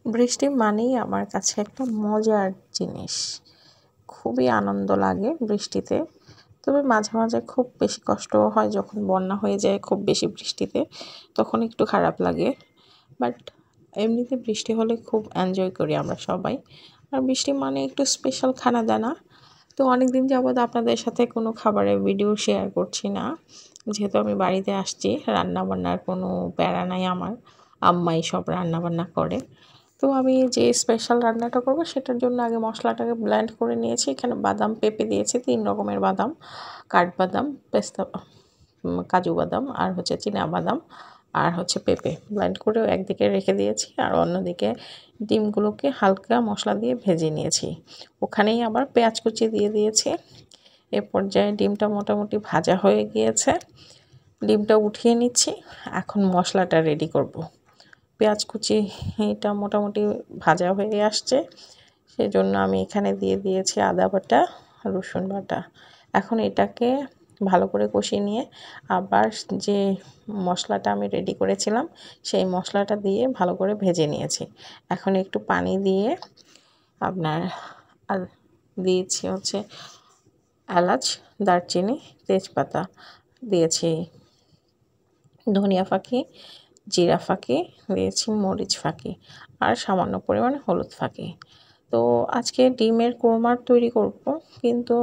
বৃষ্টি মানেই আমার কাছে একটা মজার জিনিস। খুবই আনন্দ লাগে বৃষ্টিতে। তবে মাঝে মাঝে খুব বেশি কষ্টও হয় যখন বন্যা হয়ে যায় খুব বেশি বৃষ্টিতে, তখন একটু খারাপ লাগে। বাট এমনিতে বৃষ্টি হলে খুব এনজয় করি আমরা সবাই। আর বৃষ্টি মানে একটু স্পেশাল খানা দানা। তো অনেক দিন যাবৎ আপনাদের সাথে কোনো খাবারের ভিডিও শেয়ার করছি না, যেহেতু আমি বাড়িতে আসছি। রান্না বান্নার কোনো প্যারা নাই আমার, আম্মাই সব রান্না বান্না করে। তো আমি যে স্পেশাল রান্নাটা করব সেটার জন্য আগে মশলাটাকে ব্লেন্ড করে নিয়েছি। এখানে বাদাম পেঁপে দিয়েছি, 3 রকমের বাদাম, কাঠবাদাম, পেস্তা, কাজু বাদাম আর হচ্ছে চীনা বাদাম আর হচ্ছে পেঁপে ব্লেন্ড করে একদিকে রেখে দিয়েছি। আর অন্যদিকে ডিমগুলোকে হালকা মশলা দিয়ে ভেজে নিয়েছি। ওখানেই আবার পেঁয়াজ কুচি দিয়ে দিয়েছি। এ পর্যায়ে ডিমটা মোটামুটি ভাজা হয়ে গিয়েছে, ডিমটা উঠিয়ে নিচ্ছি। এখন মশলাটা রেডি করব। পেঁয়াজ কুচি এটা মোটামুটি ভাজা হয়ে আসছে, সেজন্য আমি এখানে দিয়ে দিয়েছি আদা বাটা, রসুন বাটা। এখন এটাকে ভালো করে কষিয়ে নিয়ে আবার যে মশলাটা আমি রেডি করেছিলাম সেই মশলাটা দিয়ে ভালো করে ভেজে নিয়েছি। এখন একটু পানি দিয়ে আপনার দিয়েছি হচ্ছে এলাচ, দারচিনি, তেজপাতা দিয়েছি, ধনিয়া ফাঁকি, জিরা ফাঁকি দিয়েছি, মরিচ ফাঁকি আর সামান্য পরিমাণে হলুদ ফাঁকি। তো আজকে ডিমের কোরমা তৈরি করব, কিন্তু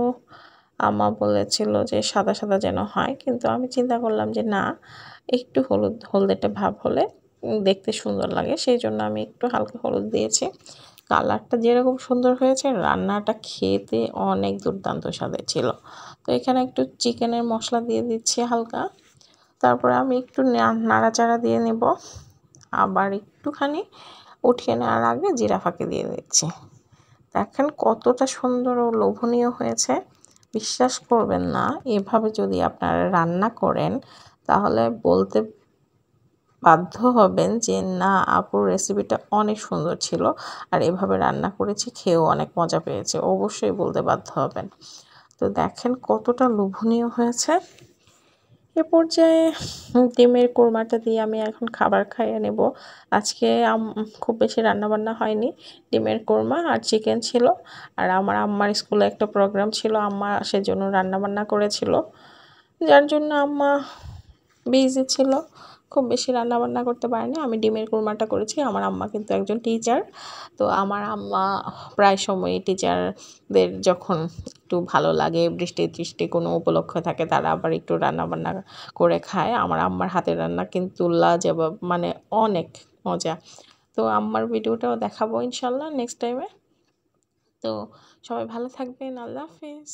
আম্মা বলেছিল যে সাদা সাদা যেন হয়, কিন্তু আমি চিন্তা করলাম যে না, একটু হলদেটে ভাব হলে দেখতে সুন্দর লাগে, সেই জন্য আমি একটু হালকা হলুদ দিয়েছি। কালারটা যেরকম সুন্দর হয়েছে, রান্নাটা খেতে অনেক দুর্দান্ত স্বাদের ছিল। তো এখানে একটু চিকেনের মশলা দিয়ে দিচ্ছি হালকা, তারপরে আমি একটু নাড়াচাড়া দিয়ে নেব। আবার একটুখানি উঠিয়ে নেওয়ার আগে জিরা ফাঁকি দিয়ে দিচ্ছি। দেখেন কতটা সুন্দর ও লোভনীয় হয়েছে। বিশ্বাস করবেন না, এভাবে যদি আপনারা রান্না করেন তাহলে বলতে বাধ্য হবেন যে না, আপুর রেসিপিটা অনেক সুন্দর ছিল, আর এভাবে রান্না করেছি, খেয়েও অনেক মজা পেয়েছে, অবশ্যই বলতে বাধ্য হবেন। তো দেখেন কতটা লোভনীয় হয়েছে। এ পর্যায়ে ডিমের কোরমাটা দিয়ে আমি এখন খাবার খাইয়ে নেব। আজকে খুব বেশি রান্নাবান্না হয়নি, ডিমের কোরমা আর চিকেন ছিল। আর আমার আম্মার স্কুলে একটা প্রোগ্রাম ছিল, আম্মা সেজন্য রান্নাবান্না করেছিল, যার জন্য আম্মা বিজি ছিল, খুব বেশি রান্নাবান্না করতে পারেনি। আমি ডিমের কোরমাটা করেছি। আমার আম্মা কিন্তু একজন টিচার, তো আমার আম্মা প্রায় সময়ই টিচারদের যখন একটু ভালো লাগে, বৃষ্টি কোনো উপলক্ষ থাকে, তারা আবার একটু রান্নাবান্না করে খায়। আমার আম্মার হাতের রান্না কিন্তু লাজবাব, মানে অনেক মজা। তো আম্মার ভিডিওটাও দেখাবো ইনশাল্লাহ নেক্সট টাইমে। তো সবাই ভালো থাকবেন, আল্লাহ হাফেজ।